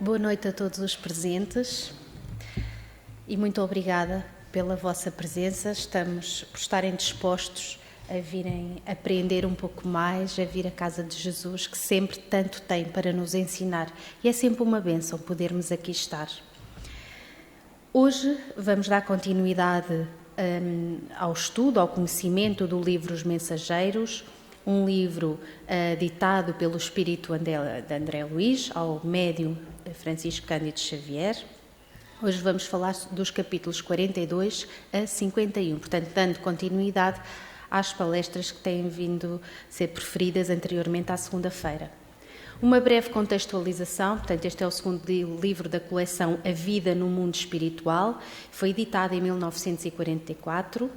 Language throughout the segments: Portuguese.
Boa noite a todos os presentes e muito obrigada pela vossa presença. Estamos por estarem dispostos a virem aprender um pouco mais, a vir à casa de Jesus, que sempre tanto tem para nos ensinar. E é sempre uma bênção podermos aqui estar. Hoje vamos dar continuidade ao estudo, ao conhecimento do livro Os Mensageiros, um livro ditado pelo espírito de André Luiz, ao médium Francisco Cândido Xavier. Hoje vamos falar dos capítulos 42 a 51, portanto, dando continuidade às palestras que têm vindo a ser preferidas anteriormente à segunda-feira. Uma breve contextualização, portanto, este é o segundo livro da coleção A Vida no Mundo Espiritual, foi editado em 1944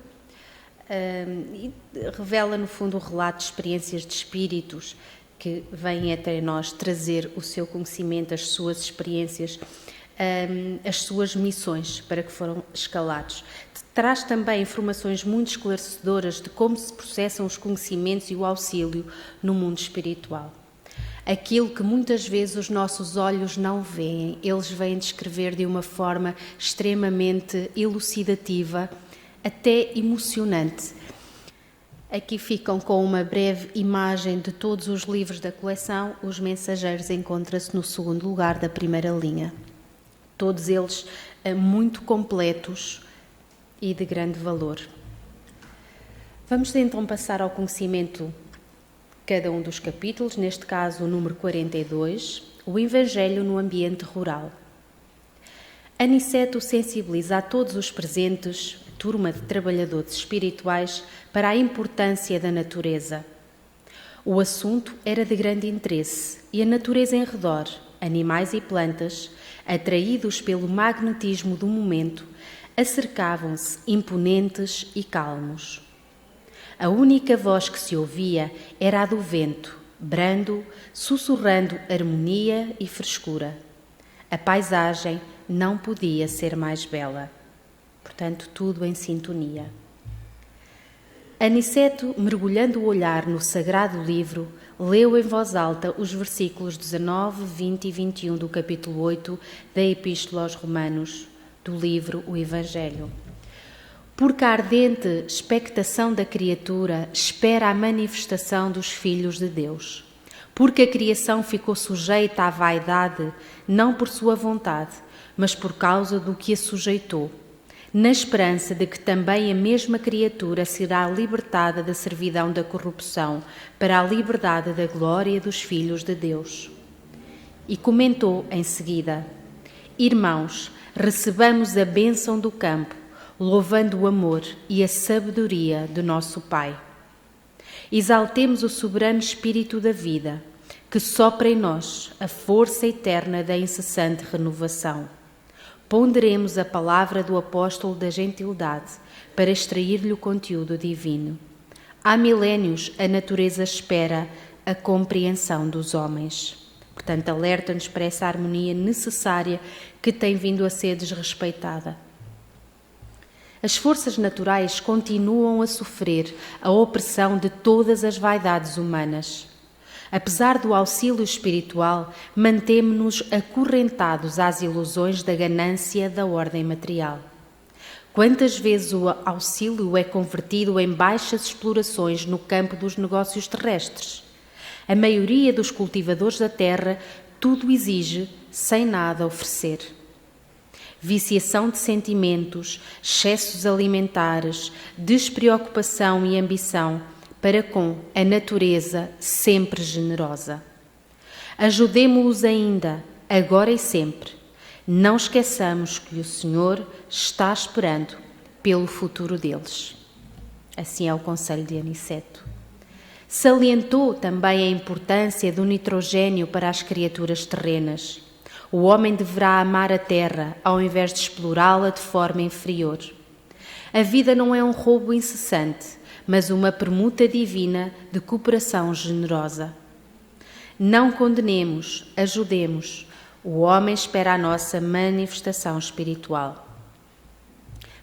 e revela, no fundo, o relato de experiências de espíritos que vêm até nós trazer o seu conhecimento, as suas experiências, as suas missões para que foram escalados. Traz também informações muito esclarecedoras de como se processam os conhecimentos e o auxílio no mundo espiritual. Aquilo que muitas vezes os nossos olhos não veem, eles vêm descrever de uma forma extremamente elucidativa, até emocionante. Aqui ficam com uma breve imagem de todos os livros da coleção. Os Mensageiros encontra-se no segundo lugar da primeira linha. Todos eles muito completos e de grande valor. Vamos então passar ao conhecimento de cada um dos capítulos, neste caso o número 42, o Evangelho no ambiente rural. Aniceto sensibiliza a todos os presentes, turma de trabalhadores espirituais, para a importância da natureza. O assunto era de grande interesse e a natureza em redor, animais e plantas, atraídos pelo magnetismo do momento, acercavam-se imponentes e calmos. A única voz que se ouvia era a do vento, brando, sussurrando harmonia e frescura. A paisagem não podia ser mais bela. Portanto, tudo em sintonia. Aniceto, mergulhando o olhar no sagrado livro, leu em voz alta os versículos 19, 20 e 21 do capítulo 8 da Epístola aos Romanos, do livro O Evangelho. Porque a ardente expectação da criatura espera a manifestação dos filhos de Deus. Porque a criação ficou sujeita à vaidade, não por sua vontade, mas por causa do que a sujeitou, na esperança de que também a mesma criatura será libertada da servidão da corrupção para a liberdade da glória dos filhos de Deus. E comentou em seguida: Irmãos, recebamos a bênção do campo, louvando o amor e a sabedoria de nosso Pai. Exaltemos o soberano Espírito da vida, que sopra em nós a força eterna da incessante renovação. Ponderemos a palavra do apóstolo da gentilidade para extrair-lhe o conteúdo divino. Há milénios a natureza espera a compreensão dos homens. Portanto, alerta-nos para essa harmonia necessária que tem vindo a ser desrespeitada. As forças naturais continuam a sofrer a opressão de todas as vaidades humanas. Apesar do auxílio espiritual, mantemo-nos acorrentados às ilusões da ganância da ordem material. Quantas vezes o auxílio é convertido em baixas explorações no campo dos negócios terrestres? A maioria dos cultivadores da terra tudo exige, sem nada oferecer. Viciação de sentimentos, excessos alimentares, despreocupação e ambição, para com a natureza sempre generosa. Ajudemo-los ainda, agora e sempre. Não esqueçamos que o Senhor está esperando pelo futuro deles. Assim é o conselho de Aniceto. Salientou também a importância do nitrogênio para as criaturas terrenas. O homem deverá amar a terra, ao invés de explorá-la de forma inferior. A vida não é um roubo incessante, mas uma permuta divina de cooperação generosa. Não condenemos, ajudemos. O homem espera a nossa manifestação espiritual.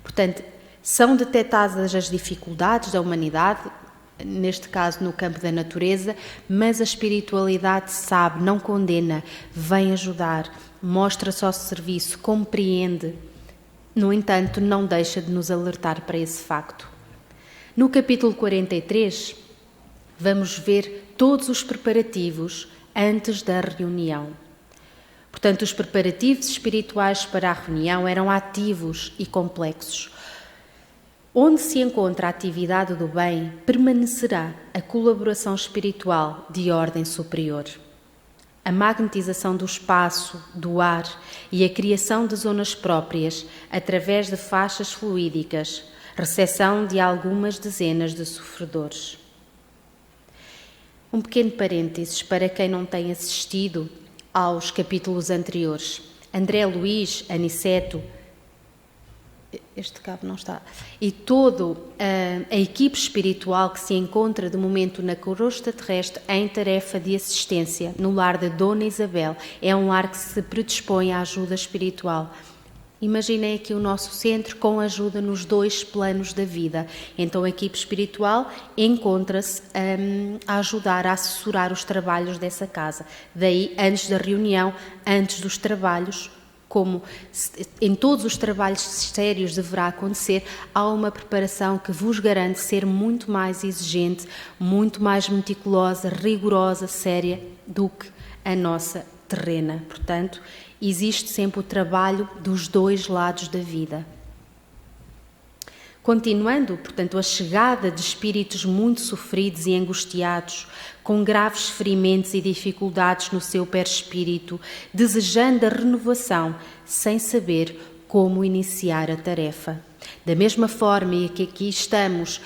Portanto, são detectadas as dificuldades da humanidade, neste caso no campo da natureza, mas a espiritualidade sabe, não condena, vem ajudar, mostra-se ao serviço, compreende. No entanto, não deixa de nos alertar para esse facto. No capítulo 43, vamos ver todos os preparativos antes da reunião. Portanto, os preparativos espirituais para a reunião eram ativos e complexos. Onde se encontra a atividade do bem, permanecerá a colaboração espiritual de ordem superior. A magnetização do espaço, do ar e a criação de zonas próprias através de faixas fluídicas, recepção de algumas dezenas de sofredores. Um pequeno parênteses para quem não tem assistido aos capítulos anteriores. André Luiz, Aniceto, este cabo não está, e toda a equipe espiritual que se encontra de momento na crosta terrestre em tarefa de assistência no lar de Dona Isabel, é um lar que se predispõe à ajuda espiritual. Imaginem aqui o nosso centro com ajuda nos 2 planos da vida. Então a equipe espiritual encontra-se a ajudar, a assessorar os trabalhos dessa casa. Daí, antes da reunião, antes dos trabalhos, como em todos os trabalhos sérios deverá acontecer, há uma preparação que vos garante ser muito mais exigente, muito mais meticulosa, rigorosa, séria do que a nossa terrena. Portanto, existe sempre o trabalho dos 2 lados da vida. Continuando, portanto, a chegada de espíritos muito sofridos e angustiados, com graves ferimentos e dificuldades no seu perispírito, desejando a renovação, sem saber como iniciar a tarefa. Da mesma forma que aqui estamos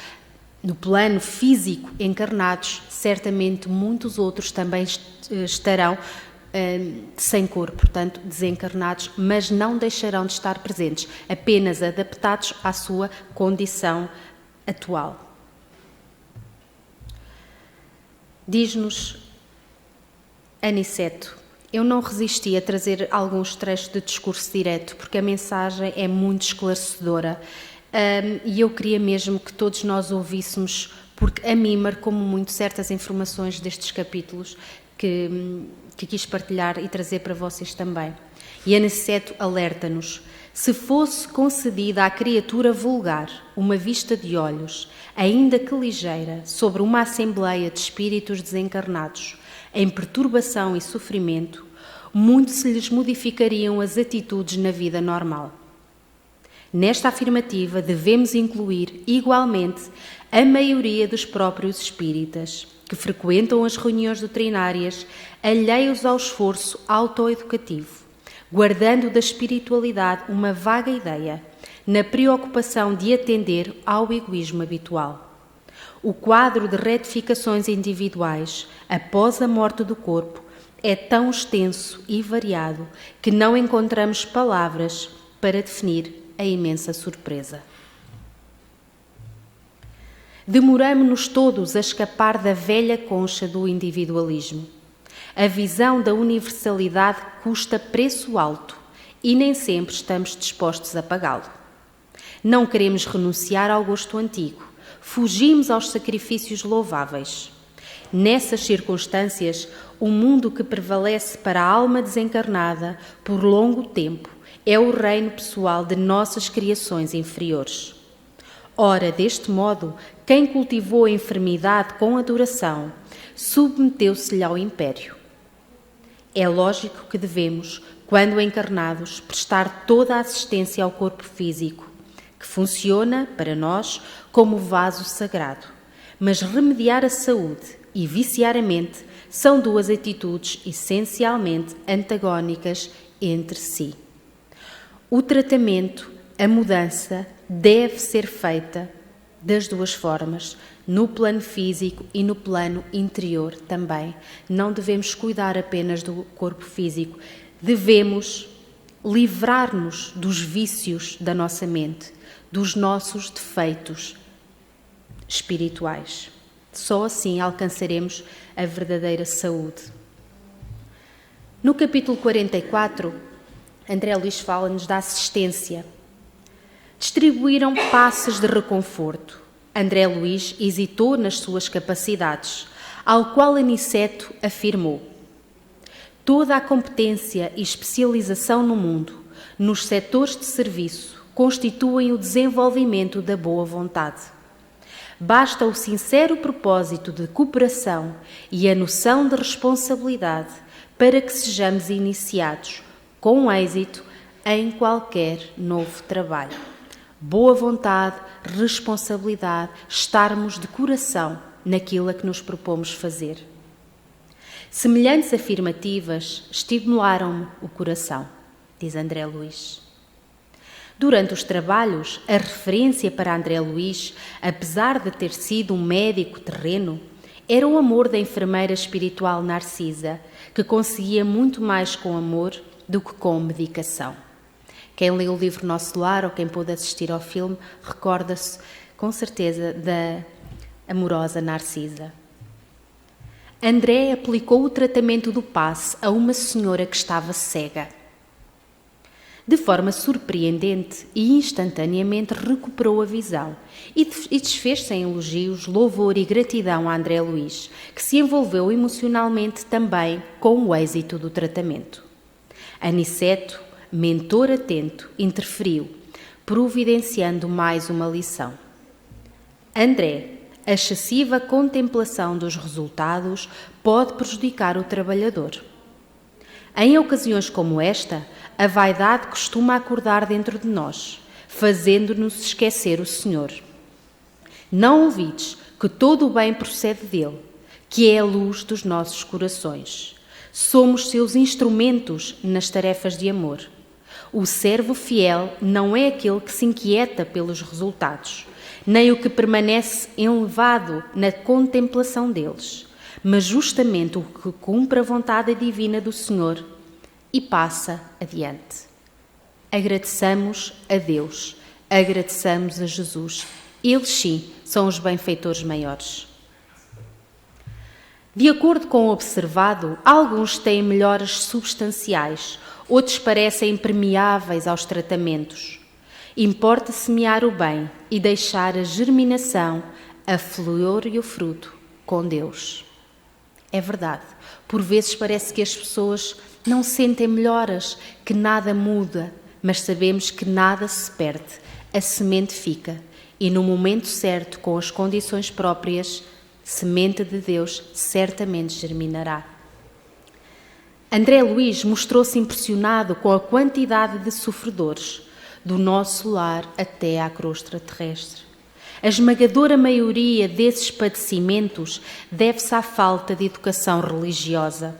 no plano físico encarnados, certamente muitos outros também estarão sem corpo, portanto desencarnados, mas não deixarão de estar presentes, apenas adaptados à sua condição atual. Diz-nos Aniceto: eu não resisti a trazer alguns trechos de discurso direto, porque a mensagem é muito esclarecedora, e eu queria mesmo que todos nós ouvíssemos, porque a mim marcou-me muito certas informações destes capítulos que quis partilhar e trazer para vocês também. E Aniceto alerta-nos: se fosse concedida à criatura vulgar uma vista de olhos, ainda que ligeira, sobre uma assembleia de espíritos desencarnados, em perturbação e sofrimento, muito se lhes modificariam as atitudes na vida normal. Nesta afirmativa devemos incluir, igualmente, a maioria dos próprios espíritas, que frequentam as reuniões doutrinárias, alheios ao esforço autoeducativo, guardando da espiritualidade uma vaga ideia, na preocupação de atender ao egoísmo habitual. O quadro de retificações individuais, após a morte do corpo, é tão extenso e variado que não encontramos palavras para definir a imensa surpresa. Demoramo-nos todos a escapar da velha concha do individualismo. A visão da universalidade custa preço alto e nem sempre estamos dispostos a pagá-lo. Não queremos renunciar ao gosto antigo, fugimos aos sacrifícios louváveis. Nessas circunstâncias, o mundo que prevalece para a alma desencarnada por longo tempo é o reino pessoal de nossas criações inferiores. Ora, deste modo, quem cultivou a enfermidade com adoração, submeteu-se-lhe ao império. É lógico que devemos, quando encarnados, prestar toda a assistência ao corpo físico, que funciona, para nós, como vaso sagrado. Mas remediar a saúde e viciar a mente são 2 atitudes essencialmente antagónicas entre si. O tratamento, a mudança, deve ser feita das 2 formas, no plano físico e no plano interior também. Não devemos cuidar apenas do corpo físico, devemos livrar-nos dos vícios da nossa mente, dos nossos defeitos espirituais. Só assim alcançaremos a verdadeira saúde. No capítulo 44, André Luiz fala-nos da assistência. Distribuíram passes de reconforto, André Luiz hesitou nas suas capacidades, ao qual Aniceto afirmou: toda a competência e especialização no mundo, nos setores de serviço, constituem o desenvolvimento da boa vontade. Basta o sincero propósito de cooperação e a noção de responsabilidade para que sejamos iniciados, com êxito, em qualquer novo trabalho. Boa vontade, responsabilidade, estarmos de coração naquilo a que nos propomos fazer. Semelhantes afirmativas estimularam-me o coração, diz André Luiz. Durante os trabalhos, a referência para André Luiz, apesar de ter sido um médico terreno, era o amor da enfermeira espiritual Narcisa, que conseguia muito mais com amor do que com medicação. Quem leu o livro Nosso Lar ou quem pôde assistir ao filme recorda-se com certeza da amorosa Narcisa. André aplicou o tratamento do passe a uma senhora que estava cega. De forma surpreendente e instantaneamente recuperou a visão e desfez-se em elogios, louvor e gratidão a André Luiz, que se envolveu emocionalmente também com o êxito do tratamento. Aniceto, mentor atento, interferiu, providenciando mais uma lição. André, a excessiva contemplação dos resultados pode prejudicar o trabalhador. Em ocasiões como esta, a vaidade costuma acordar dentro de nós, fazendo-nos esquecer o Senhor. Não olvides que todo o bem procede dele, que é a luz dos nossos corações. Somos seus instrumentos nas tarefas de amor. O servo fiel não é aquele que se inquieta pelos resultados, nem o que permanece elevado na contemplação deles, mas justamente o que cumpre a vontade divina do Senhor e passa adiante. Agradeçamos a Deus, agradeçamos a Jesus. Eles sim são os benfeitores maiores. De acordo com o observado, alguns têm melhoras substanciais, outros parecem impermeáveis aos tratamentos. Importa semear o bem e deixar a germinação, a flor e o fruto com Deus. É verdade, por vezes parece que as pessoas não sentem melhoras, que nada muda, mas sabemos que nada se perde, a semente fica e no momento certo, com as condições próprias, semente de Deus certamente germinará. André Luiz mostrou-se impressionado com a quantidade de sofredores, do nosso lar até à crosta terrestre. A esmagadora maioria desses padecimentos deve-se à falta de educação religiosa.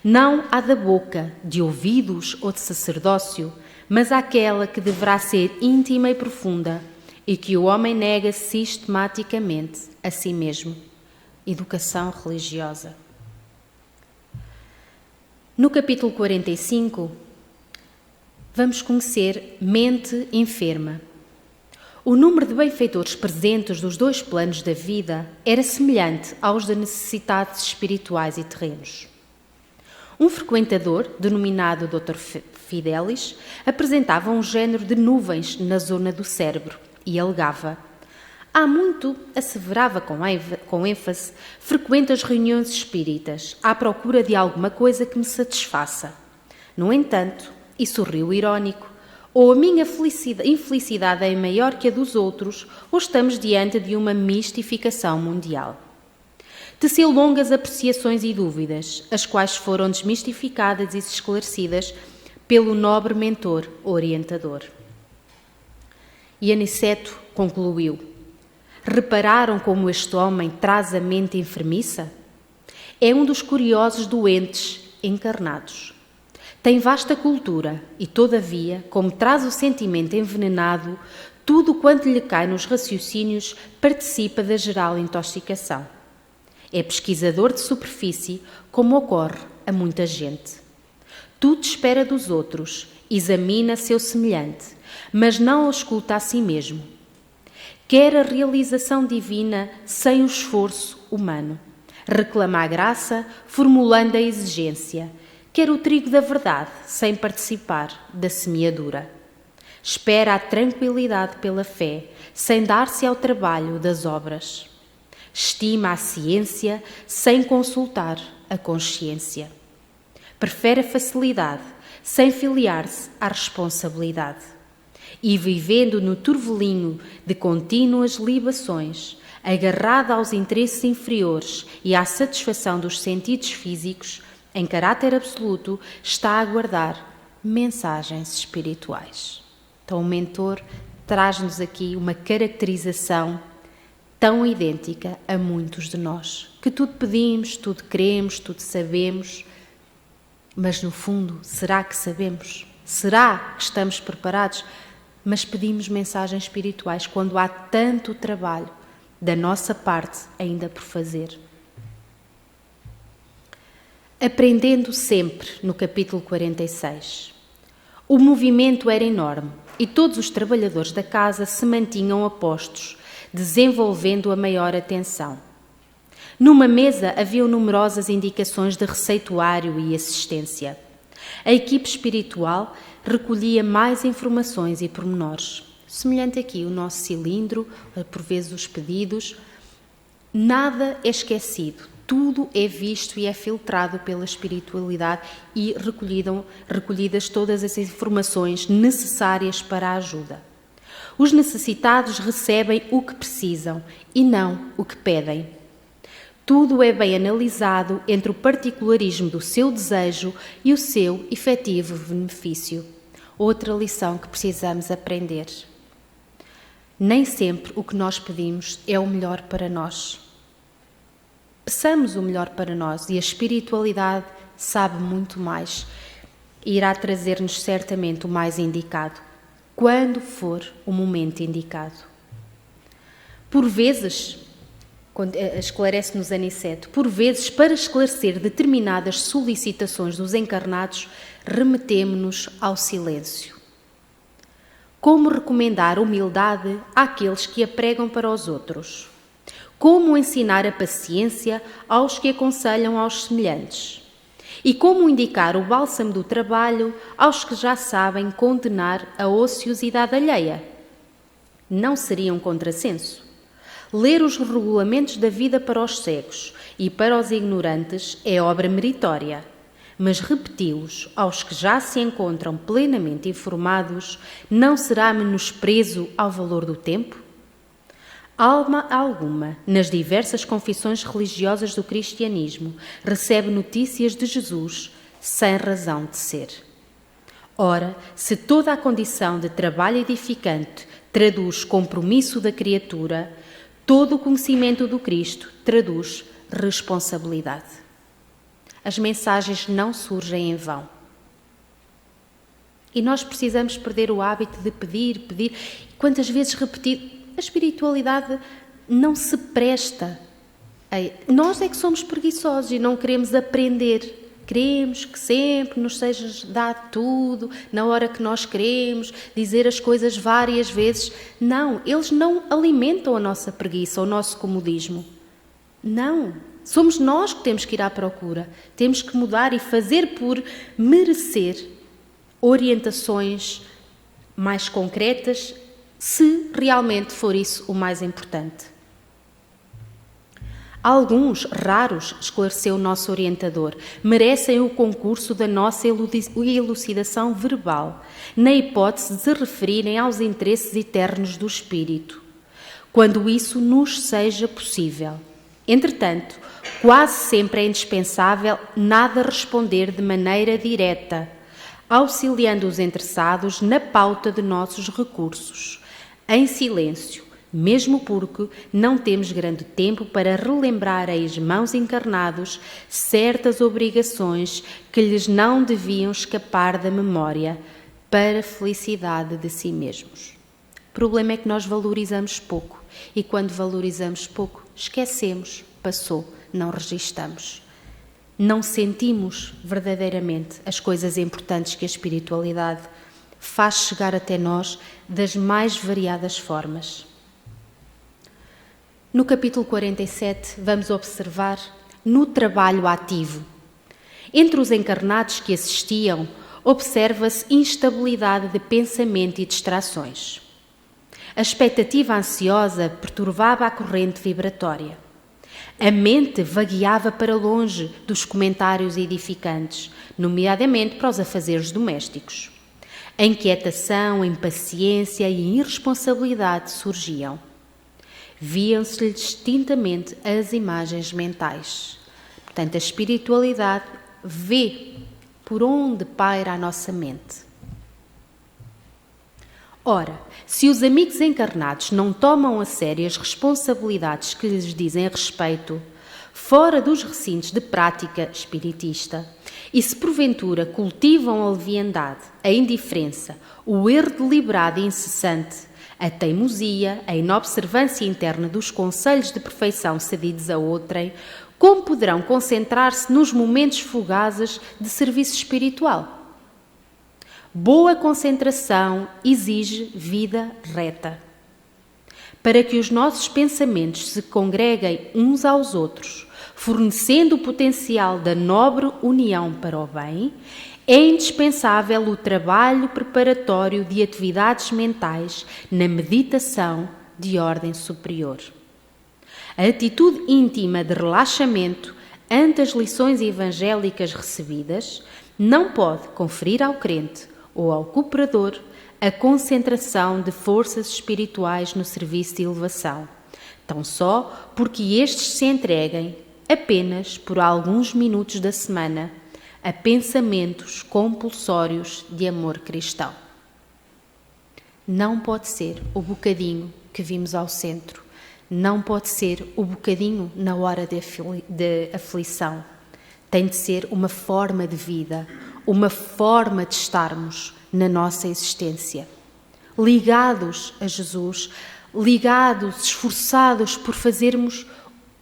Não à da boca, de ouvidos ou de sacerdócio, mas àquela que deverá ser íntima e profunda e que o homem nega sistematicamente a si mesmo. Educação religiosa. No capítulo 45, vamos conhecer mente enferma. O número de benfeitores presentes dos dois planos da vida era semelhante aos de necessidades espirituais e terrenos. Um frequentador, denominado Dr. Fidelis, apresentava um género de nuvens na zona do cérebro e alegava: há muito, asseverava com ênfase, frequento as reuniões espíritas, à procura de alguma coisa que me satisfaça. No entanto, e sorriu irónico, ou a minha infelicidade é maior que a dos outros, ou estamos diante de uma mistificação mundial. Teceu longas apreciações e dúvidas, as quais foram desmistificadas e esclarecidas pelo nobre mentor orientador. E Aniceto concluiu: repararam como este homem traz a mente enfermiça? É um dos curiosos doentes encarnados. Tem vasta cultura e, todavia, como traz o sentimento envenenado, tudo quanto lhe cai nos raciocínios participa da geral intoxicação. É pesquisador de superfície, como ocorre a muita gente. Tudo espera dos outros, examina seu semelhante, mas não o escuta a si mesmo. Quer a realização divina sem o esforço humano. Reclama a graça, formulando a exigência. Quer o trigo da verdade, sem participar da semeadura. Espera a tranquilidade pela fé, sem dar-se ao trabalho das obras. Estima a ciência sem consultar a consciência. Prefere a facilidade, sem filiar-se à responsabilidade. E vivendo no turvelinho de contínuas libações, agarrada aos interesses inferiores e à satisfação dos sentidos físicos, em caráter absoluto, está a aguardar mensagens espirituais. Então o mentor traz-nos aqui uma caracterização tão idêntica a muitos de nós, que tudo pedimos, tudo queremos, tudo sabemos, mas no fundo, será que sabemos? Será que estamos preparados? Mas pedimos mensagens espirituais quando há tanto trabalho da nossa parte ainda por fazer. Aprendendo sempre, no capítulo 46. O movimento era enorme e todos os trabalhadores da casa se mantinham a postos, desenvolvendo a maior atenção. Numa mesa haviam numerosas indicações de receituário e assistência. A equipe espiritual recolhia mais informações e pormenores. Semelhante aqui o nosso cilindro, por vezes os pedidos. Nada é esquecido, tudo é visto e é filtrado pela espiritualidade e recolhidas todas as informações necessárias para a ajuda. Os necessitados recebem o que precisam e não o que pedem. Tudo é bem analisado entre o particularismo do seu desejo e o seu efetivo benefício. Outra lição que precisamos aprender. Nem sempre o que nós pedimos é o melhor para nós. Peçamos o melhor para nós e a espiritualidade sabe muito mais. Irá trazer-nos certamente o mais indicado, quando for o momento indicado. Por vezes, esclarece-nos Aniceto, por vezes, para esclarecer determinadas solicitações dos encarnados, remetemo-nos ao silêncio. Como recomendar humildade àqueles que a pregam para os outros? Como ensinar a paciência aos que aconselham aos semelhantes? E como indicar o bálsamo do trabalho aos que já sabem condenar a ociosidade alheia? Não seria um contrassenso? Ler os regulamentos da vida para os cegos e para os ignorantes é obra meritória, mas repeti-los aos que já se encontram plenamente informados não será menosprezo ao valor do tempo? Alma alguma, nas diversas confissões religiosas do cristianismo, recebe notícias de Jesus sem razão de ser. Ora, se toda a condição de trabalho edificante traduz compromisso da criatura, todo o conhecimento do Cristo traduz responsabilidade. As mensagens não surgem em vão. E nós precisamos perder o hábito de pedir, quantas vezes repetir. A espiritualidade não se presta. Nós é que somos preguiçosos e não queremos aprender. Queremos que sempre nos seja dado tudo, na hora que nós queremos, dizer as coisas várias vezes. Não, eles não alimentam a nossa preguiça, o nosso comodismo. Não, somos nós que temos que ir à procura. Temos que mudar e fazer por merecer orientações mais concretas, se realmente for isso o mais importante. Alguns, raros, esclareceu o nosso orientador, merecem o concurso da nossa elucidação verbal, na hipótese de se referirem aos interesses eternos do espírito, quando isso nos seja possível. Entretanto, quase sempre é indispensável nada responder de maneira direta, auxiliando os interessados na pauta de nossos recursos, em silêncio, mesmo porque não temos grande tempo para relembrar a irmãos encarnados certas obrigações que lhes não deviam escapar da memória para a felicidade de si mesmos. O problema é que nós valorizamos pouco e quando valorizamos pouco, esquecemos, passou, não registamos. Não sentimos verdadeiramente as coisas importantes que a espiritualidade faz chegar até nós das mais variadas formas. No capítulo 47, vamos observar no trabalho ativo. Entre os encarnados que assistiam, observa-se instabilidade de pensamento e distrações. A expectativa ansiosa perturbava a corrente vibratória. A mente vagueava para longe dos comentários edificantes, nomeadamente para os afazeres domésticos. A inquietação, a impaciência e a irresponsabilidade surgiam. Viam-se-lhe distintamente as imagens mentais. Portanto, a espiritualidade vê por onde paira a nossa mente. Ora, se os amigos encarnados não tomam a sério as responsabilidades que lhes dizem respeito, fora dos recintos de prática espiritista, e se porventura cultivam a leviandade, a indiferença, o erro deliberado e incessante, a teimosia, a inobservância interna dos conselhos de perfeição cedidos a outrem, como poderão concentrar-se nos momentos fugazes de serviço espiritual? Boa concentração exige vida reta. Para que os nossos pensamentos se congreguem uns aos outros, fornecendo o potencial da nobre união para o bem, é indispensável o trabalho preparatório de atividades mentais na meditação de ordem superior. A atitude íntima de relaxamento ante as lições evangélicas recebidas não pode conferir ao crente ou ao cooperador a concentração de forças espirituais no serviço de elevação, tão só porque estes se entreguem apenas por alguns minutos da semana a pensamentos compulsórios de amor cristão. Não pode ser o bocadinho que vimos ao centro, não pode ser o bocadinho na hora de aflição. Tem de ser uma forma de vida, uma forma de estarmos na nossa existência. Ligados a Jesus, ligados, esforçados por fazermos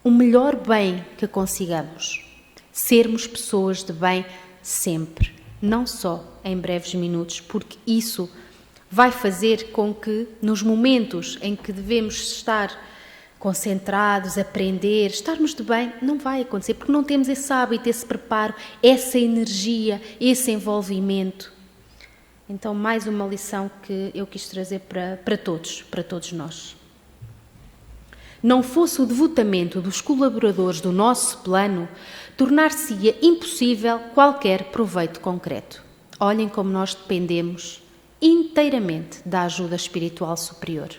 o melhor bem que consigamos. Sermos pessoas de bem sempre, não só em breves minutos, porque isso vai fazer com que nos momentos em que devemos estar concentrados, aprender, estarmos de bem, não vai acontecer, porque não temos esse hábito, esse preparo, essa energia, esse envolvimento. Então, mais uma lição que eu quis trazer para todos nós. Não fosse o devotamento dos colaboradores do nosso plano, tornar-se-ia impossível qualquer proveito concreto. Olhem como nós dependemos inteiramente da ajuda espiritual superior.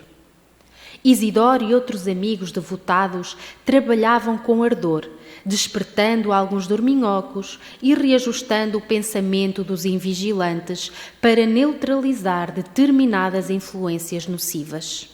Isidoro e outros amigos devotados trabalhavam com ardor, despertando alguns dorminhocos e reajustando o pensamento dos invigilantes para neutralizar determinadas influências nocivas.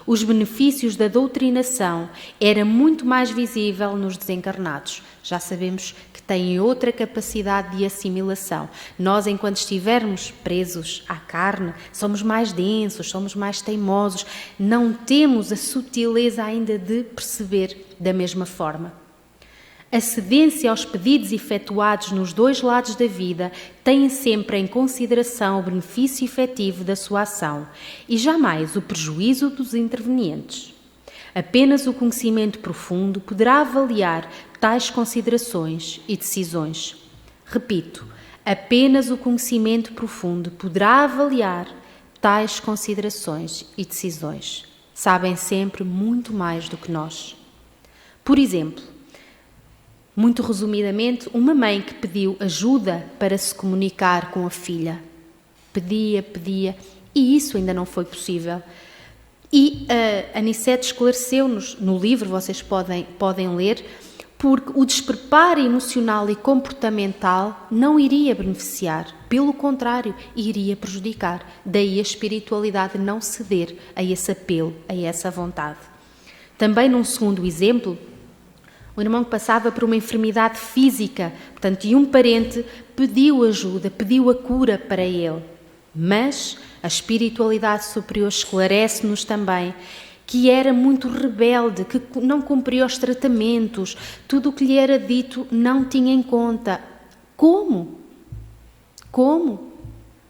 Os benefícios da doutrinação era muito mais visível nos desencarnados. Já sabemos que têm outra capacidade de assimilação. Nós, enquanto estivermos presos à carne, somos mais densos, somos mais teimosos, não temos a sutileza ainda de perceber da mesma forma. A cedência aos pedidos efetuados nos dois lados da vida tem sempre em consideração o benefício efetivo da sua ação e jamais o prejuízo dos intervenientes. Apenas o conhecimento profundo poderá avaliar tais considerações e decisões. Repito, apenas o conhecimento profundo poderá avaliar tais considerações e decisões. Sabem sempre muito mais do que nós. Por exemplo, muito resumidamente, uma mãe que pediu ajuda para se comunicar com a filha. Pedia, e isso ainda não foi possível. E a Anicete esclareceu-nos, no livro, vocês podem ler, porque o despreparo emocional e comportamental não iria beneficiar, pelo contrário, iria prejudicar. Daí a espiritualidade não ceder a esse apelo, a essa vontade. Também num segundo exemplo, o irmão que passava por uma enfermidade física, portanto, e um parente pediu ajuda, pediu a cura para ele. Mas a espiritualidade superior esclarece-nos também que era muito rebelde, que não cumpria os tratamentos, tudo o que lhe era dito não tinha em conta. Como? Como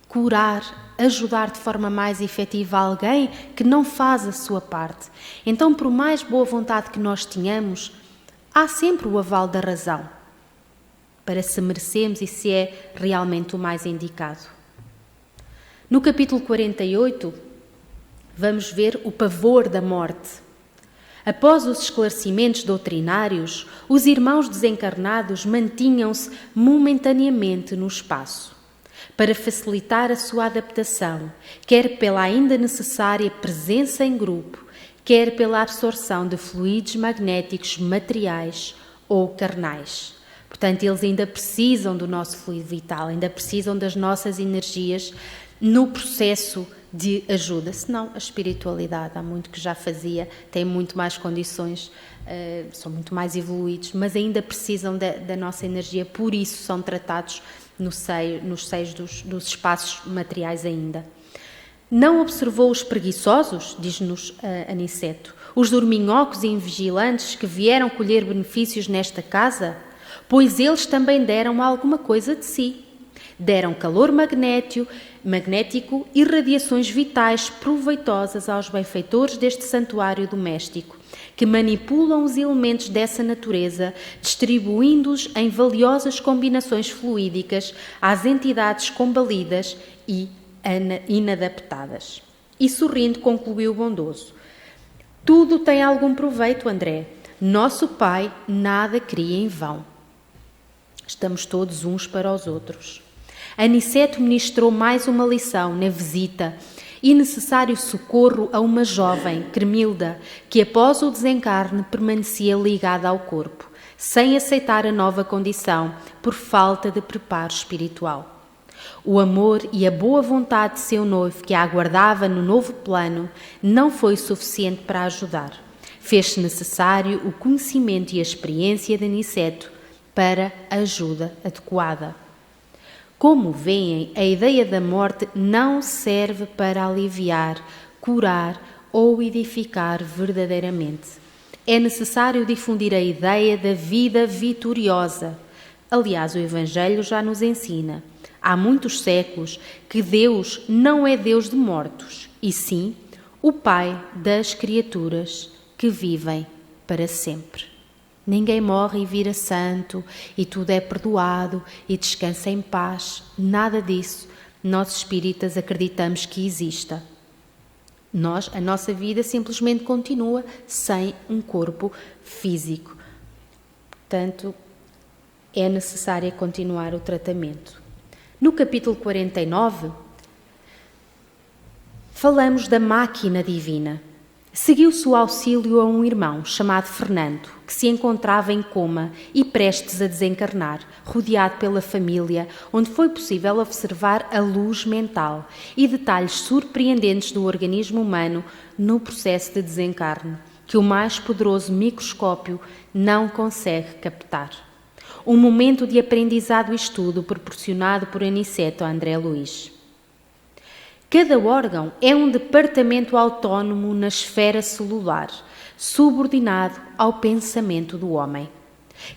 curar, ajudar de forma mais efetiva alguém que não faz a sua parte? Então, por mais boa vontade que nós tenhamos, há sempre o aval da razão. para se merecemos e se é realmente o mais indicado. No capítulo 48, vamos ver o pavor da morte. Após os esclarecimentos doutrinários, os irmãos desencarnados mantinham-se momentaneamente no espaço, para facilitar a sua adaptação, quer pela ainda necessária presença em grupo, quer pela absorção de fluidos magnéticos materiais ou carnais. Portanto, eles ainda precisam do nosso fluido vital, ainda precisam das nossas energias no processo de ajuda. Senão, a espiritualidade, há muito que já fazia, tem muito mais condições, são muito mais evoluídos, mas ainda precisam da nossa energia, por isso são tratados nos seios dos espaços materiais ainda. Não observou os preguiçosos, diz-nos Aniceto, os dorminhocos e invigilantes que vieram colher benefícios nesta casa? Pois eles também deram alguma coisa de si. Deram calor magnético e radiações vitais proveitosas aos benfeitores deste santuário doméstico, que manipulam os elementos dessa natureza, distribuindo-os em valiosas combinações fluídicas às entidades combalidas e inadaptadas. E sorrindo concluiu o bondoso: tudo tem algum proveito, André. Nosso Pai nada cria em vão. Estamos todos uns para os outros. Aniceto ministrou mais uma lição na visita e necessário socorro a uma jovem, Cremilda, que após o desencarne permanecia ligada ao corpo, sem aceitar a nova condição por falta de preparo espiritual. O amor e a boa vontade de seu noivo, que a aguardava no novo plano, não foi suficiente para ajudar. Fez-se necessário o conhecimento e a experiência de Aniceto para a ajuda adequada. Como veem, a ideia da morte não serve para aliviar, curar ou edificar verdadeiramente. É necessário difundir a ideia da vida vitoriosa. Aliás, o Evangelho já nos ensina, há muitos séculos, que Deus não é Deus de mortos, e sim o Pai das criaturas que vivem para sempre. Ninguém morre e vira santo, e tudo é perdoado, e descansa em paz. Nada disso nós espíritas acreditamos que exista. A nossa vida simplesmente continua sem um corpo físico. Portanto, é necessário continuar o tratamento. No capítulo 49, falamos da máquina divina. Seguiu-se o auxílio a um irmão chamado Fernando, que se encontrava em coma e prestes a desencarnar, rodeado pela família, onde foi possível observar a luz mental e detalhes surpreendentes do organismo humano no processo de desencarne, que o mais poderoso microscópio não consegue captar. Um momento de aprendizado e estudo proporcionado por Aniceto a André Luiz. Cada órgão é um departamento autónomo na esfera celular, subordinado ao pensamento do homem.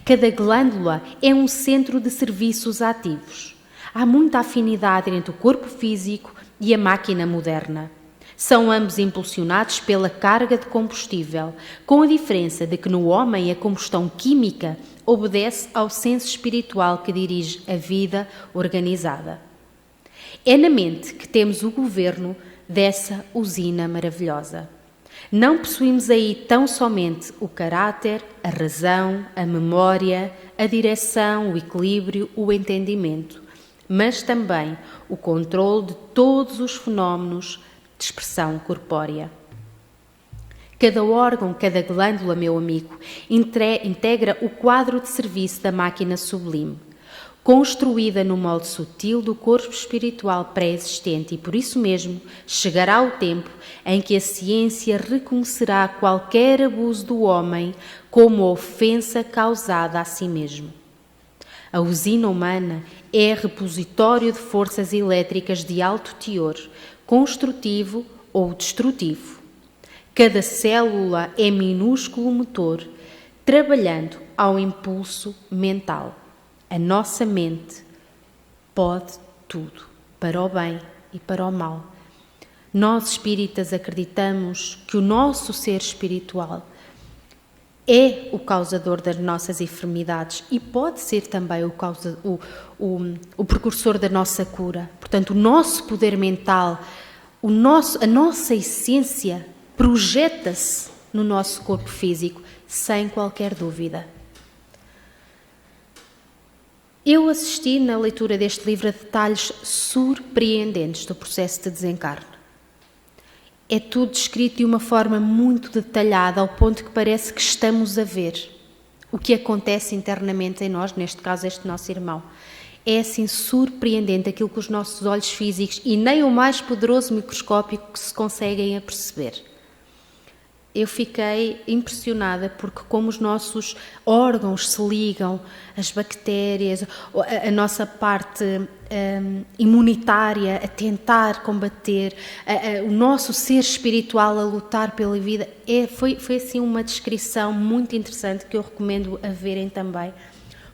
Cada glândula é um centro de serviços ativos. Há muita afinidade entre o corpo físico e a máquina moderna. São ambos impulsionados pela carga de combustível, com a diferença de que no homem a combustão química obedece ao senso espiritual que dirige a vida organizada. É na mente que temos o governo dessa usina maravilhosa. Não possuímos aí tão somente o caráter, a razão, a memória, a direção, o equilíbrio, o entendimento, mas também o controle de todos os fenómenos de expressão corpórea. Cada órgão, cada glândula, meu amigo, integra o quadro de serviço da máquina sublime, construída no molde sutil do corpo espiritual pré-existente, e por isso mesmo chegará o tempo em que a ciência reconhecerá qualquer abuso do homem como ofensa causada a si mesmo. A usina humana é repositório de forças elétricas de alto teor, construtivo ou destrutivo. Cada célula é minúsculo motor, trabalhando ao impulso mental. A nossa mente pode tudo, para o bem e para o mal. Nós espíritas acreditamos que o nosso ser espiritual é o causador das nossas enfermidades e pode ser também o precursor da nossa cura. Portanto, o nosso poder mental, a nossa essência projeta-se no nosso corpo físico, sem qualquer dúvida. Eu assisti na leitura deste livro a detalhes surpreendentes do processo de desencarne. É tudo descrito de uma forma muito detalhada, ao ponto que parece que estamos a ver o que acontece internamente em nós, neste caso este nosso irmão. É assim surpreendente aquilo que os nossos olhos físicos e nem o mais poderoso microscópio se conseguem aperceber. Eu fiquei impressionada porque como os nossos órgãos se ligam, as bactérias, a nossa parte imunitária a tentar combater, o nosso ser espiritual a lutar pela vida, foi assim uma descrição muito interessante que eu recomendo a verem também,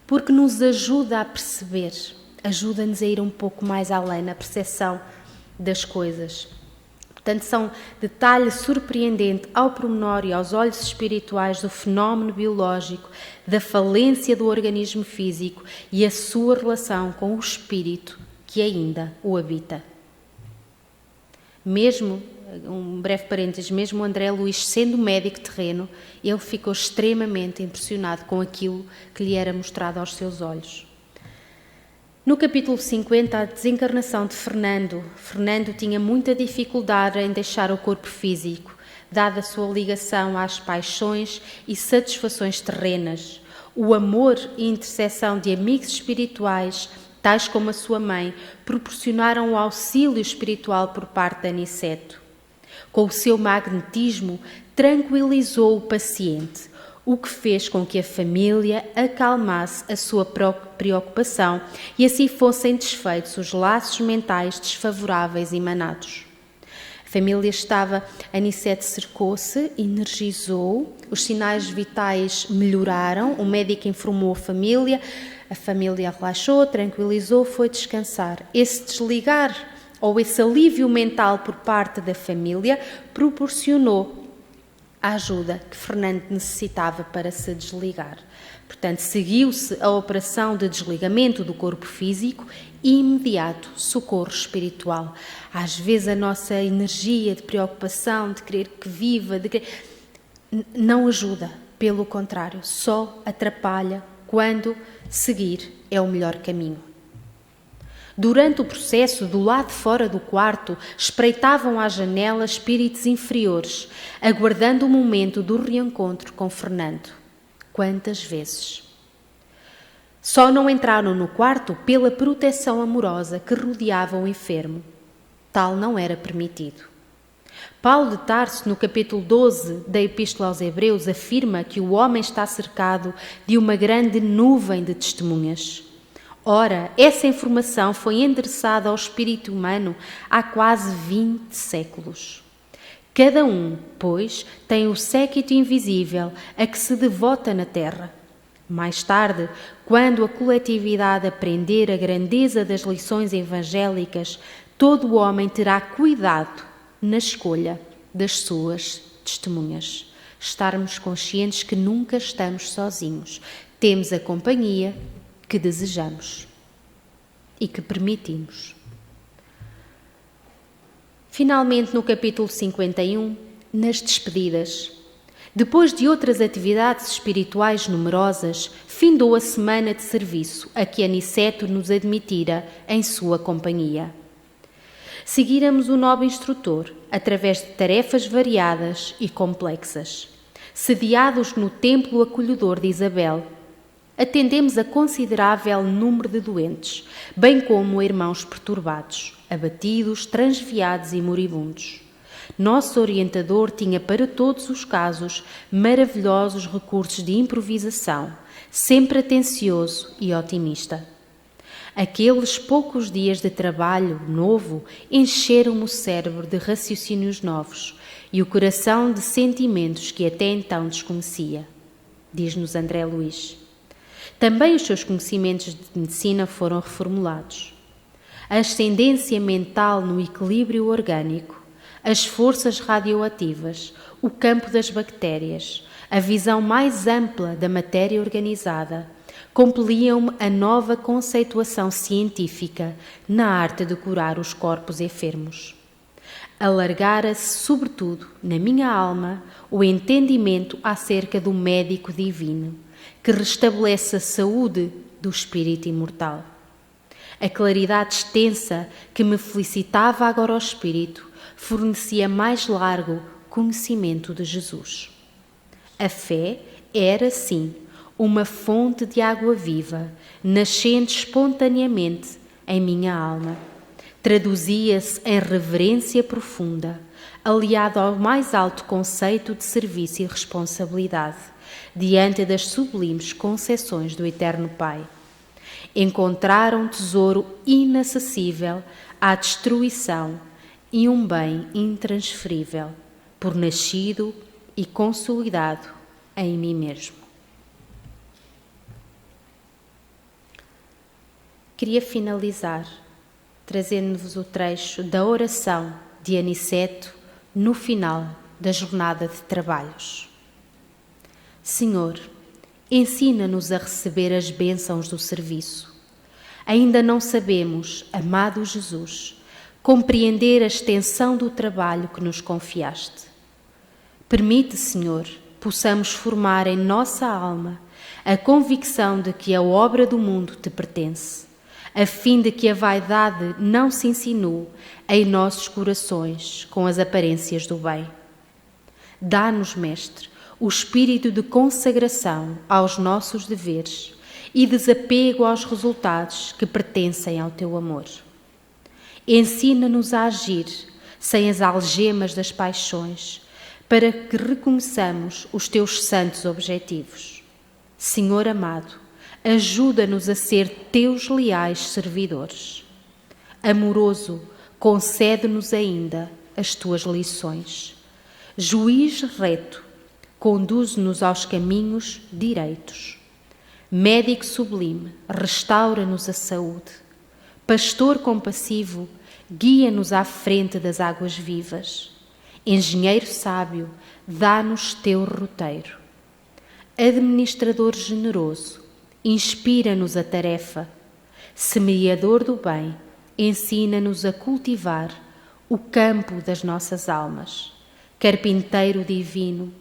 porque nos ajuda a perceber, ajuda-nos a ir um pouco mais além na percepção das coisas. Portanto, são detalhes surpreendentes ao pormenor e aos olhos espirituais do fenómeno biológico, da falência do organismo físico e a sua relação com o espírito que ainda o habita. Mesmo, um breve parênteses, mesmo André Luís sendo médico terreno, ele ficou extremamente impressionado com aquilo que lhe era mostrado aos seus olhos. No capítulo 50, a desencarnação de Fernando. Fernando tinha muita dificuldade em deixar o corpo físico, dada a sua ligação às paixões e satisfações terrenas. O amor e intercessão de amigos espirituais, tais como a sua mãe, proporcionaram o auxílio espiritual por parte de Aniceto. Com o seu magnetismo, tranquilizou o paciente, o que fez com que a família acalmasse a sua preocupação e assim fossem desfeitos os laços mentais desfavoráveis emanados. A família Aniceto cercou-se, energizou, os sinais vitais melhoraram, o médico informou a família relaxou, tranquilizou, foi descansar. Esse desligar ou esse alívio mental por parte da família proporcionou a ajuda que Fernando necessitava para se desligar. Portanto, seguiu-se a operação de desligamento do corpo físico e imediato socorro espiritual. Às vezes a nossa energia de preocupação, de querer que viva, não ajuda, pelo contrário, só atrapalha quando seguir é o melhor caminho. Durante o processo, do lado de fora do quarto, espreitavam à janela espíritos inferiores, aguardando o momento do reencontro com Fernando. Quantas vezes? Só não entraram no quarto pela proteção amorosa que rodeava o enfermo. Tal não era permitido. Paulo de Tarso, no capítulo 12 da Epístola aos Hebreus, afirma que o homem está cercado de uma grande nuvem de testemunhas. Ora, essa informação foi endereçada ao espírito humano há quase 20 séculos. Cada um, pois, tem o séquito invisível a que se devota na terra. Mais tarde, quando a coletividade aprender a grandeza das lições evangélicas, todo o homem terá cuidado na escolha das suas testemunhas. Estarmos conscientes que nunca estamos sozinhos. Temos a companhia que desejamos e que permitimos. Finalmente, no capítulo 51, nas despedidas, depois de outras atividades espirituais numerosas, findou a semana de serviço a que Aniceto nos admitira em sua companhia. Seguíramos o nobre instrutor através de tarefas variadas e complexas. Sediados no templo acolhedor de Isabel, atendemos a considerável número de doentes, bem como irmãos perturbados, abatidos, transviados e moribundos. Nosso orientador tinha para todos os casos maravilhosos recursos de improvisação, sempre atencioso e otimista. Aqueles poucos dias de trabalho novo encheram o cérebro de raciocínios novos e o coração de sentimentos que até então desconhecia, diz-nos André Luís. Também os seus conhecimentos de medicina foram reformulados. A ascendência mental no equilíbrio orgânico, as forças radioativas, o campo das bactérias, a visão mais ampla da matéria organizada, compeliam-me a nova conceituação científica na arte de curar os corpos enfermos. Alargara-se, sobretudo, na minha alma, o entendimento acerca do médico divino, que restabelece a saúde do espírito imortal. A claridade extensa que me felicitava agora o espírito fornecia mais largo conhecimento de Jesus. A fé era, sim, uma fonte de água viva, nascente espontaneamente em minha alma. Traduzia-se em reverência profunda, aliado ao mais alto conceito de serviço e responsabilidade, diante das sublimes concessões do Eterno Pai. Encontraram um tesouro inacessível à destruição e um bem intransferível, por nascido e consolidado em mim mesmo. Queria finalizar trazendo-vos o trecho da oração de Aniceto no final da jornada de trabalhos. Senhor, ensina-nos a receber as bênçãos do serviço. Ainda não sabemos, amado Jesus, compreender a extensão do trabalho que nos confiaste. Permite, Senhor, possamos formar em nossa alma a convicção de que a obra do mundo te pertence, a fim de que a vaidade não se insinue em nossos corações com as aparências do bem. Dá-nos, Mestre, o espírito de consagração aos nossos deveres e desapego aos resultados que pertencem ao teu amor. Ensina-nos a agir sem as algemas das paixões, para que recomeçamos os teus santos objetivos. Senhor amado, ajuda-nos a ser teus leais servidores. Amoroso, concede-nos ainda as tuas lições. Juiz reto, conduz-nos aos caminhos direitos. Médico sublime, restaura-nos a saúde. Pastor compassivo, guia-nos à frente das águas vivas. Engenheiro sábio, dá-nos teu roteiro. Administrador generoso, inspira-nos a tarefa. Semeador do bem, ensina-nos a cultivar o campo das nossas almas. Carpinteiro divino,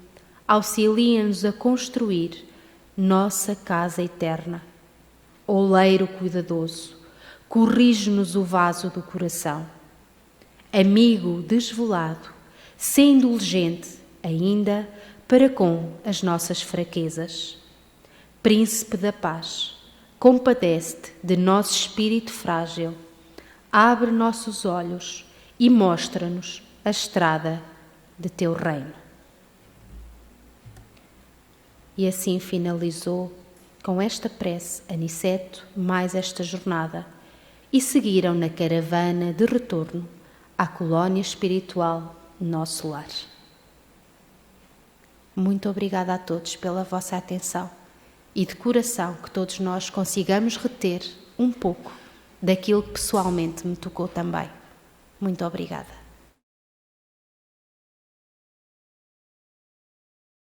auxilia-nos a construir nossa casa eterna. Oleiro cuidadoso, corrige-nos o vaso do coração. Amigo desvelado, sê indulgente ainda para com as nossas fraquezas. Príncipe da paz, compadece-te de nosso espírito frágil, abre nossos olhos e mostra-nos a estrada de teu reino. E assim finalizou com esta prece Aniceto mais esta jornada e seguiram na caravana de retorno à colónia espiritual Nosso Lar. Muito obrigada a todos pela vossa atenção e de coração que todos nós consigamos reter um pouco daquilo que pessoalmente me tocou também. Muito obrigada.